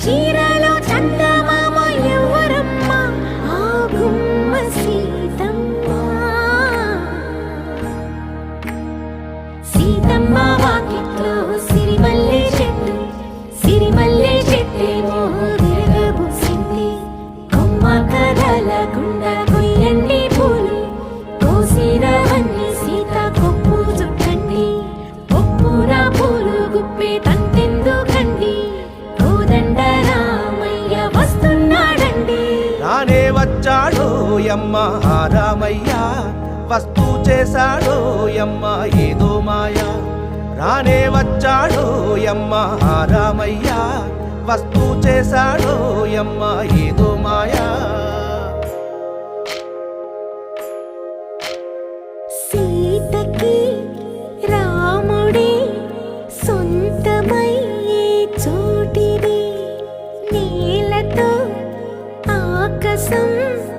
చీరలో చందమామ ఎవరమ్మ ఆ గుమ్మ సీతమ్మ సీతమ్మ వాకిట్లో సిరిమల్లె చెట్టు సిరిమల్లె చెట్టేమో విరగబూసింది కొమ్మ కదలకుండా కొయ్యండి పూలు కోసిరవన్నీ సీత కొప్పు చుట్టండి ఒప్పున పూలు గుప్పే తంతెందుకండి కోదండ రామయ్య వస్తున్నాడండి రానే వచ్చాడో యమ్మ ఆ రామయ్య వస్తూ చేశాడో యమ్మ ఏదో మాయ రానే వచ్చాడో యమ్మ ఆ రామయ్య వస్తూ చేశాడో యమ్మ ఏదో మాయా సీతకి రాముడే సొంతమయ్యే చోటిది నేలతో ఆకాశం